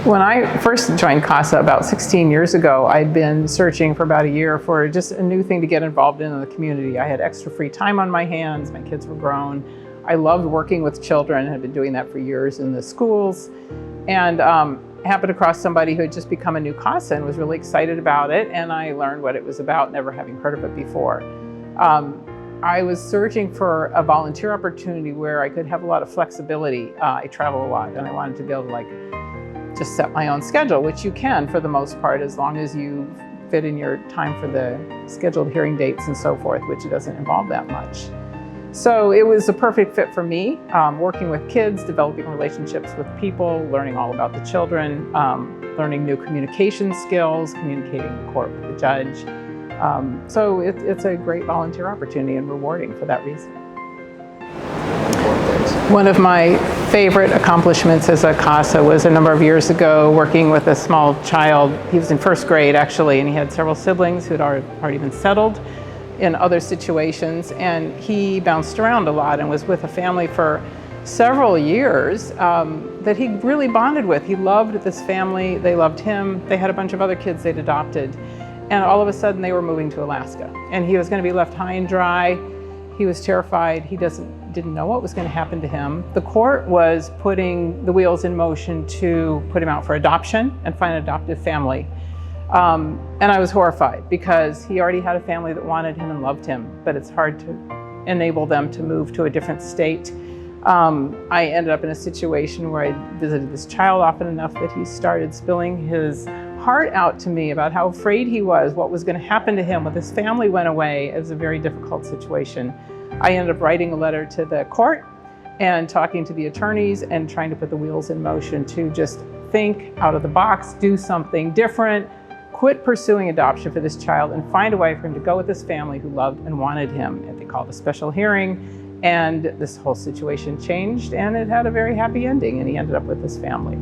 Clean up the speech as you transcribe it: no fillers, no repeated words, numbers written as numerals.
When I first joined CASA about 16 years ago, I'd been searching for about a year for just a new thing to get involved in the community. I had extra free time on my hands, my kids were grown. I loved working with children, had been doing that for years in the schools, and happened across somebody who had just become a new CASA and was really excited about it, and I learned what it was about, never having heard of it before. I was searching for a volunteer opportunity where I could have a lot of flexibility. I travel a lot, and I wanted to be able to just set my own schedule, which you can for the most part, as long as you fit in your time for the scheduled hearing dates and so forth, which it doesn't involve that much. So it was a perfect fit for me, working with kids, developing relationships with people, learning all about the children, learning new communication skills, communicating in court with the judge. So it's a great volunteer opportunity and rewarding for that reason. One of my favorite accomplishments as a CASA was a number of years ago working with a small child. He was in first grade actually, and he had several siblings who had already been settled in other situations, and he bounced around a lot and was with a family for several years that he really bonded with. He loved this family, they loved him, they had a bunch of other kids they'd adopted, and all of a sudden they were moving to Alaska, and he was going to be left high and dry. He was terrified. He didn't know what was going to happen to him. The court was putting the wheels in motion to put him out for adoption and find an adoptive family. And I was horrified because he already had a family that wanted him and loved him, but it's hard to enable them to move to a different state. I ended up in a situation where I visited this child often enough that he started spilling his heart out to me about how afraid he was, what was going to happen to him when his family went away. It was a very difficult situation. I ended up writing a letter to the court and talking to the attorneys and trying to put the wheels in motion to just think out of the box, do something different, quit pursuing adoption for this child and find a way for him to go with this family who loved and wanted him. And they called a special hearing, and this whole situation changed, and it had a very happy ending, and he ended up with this family.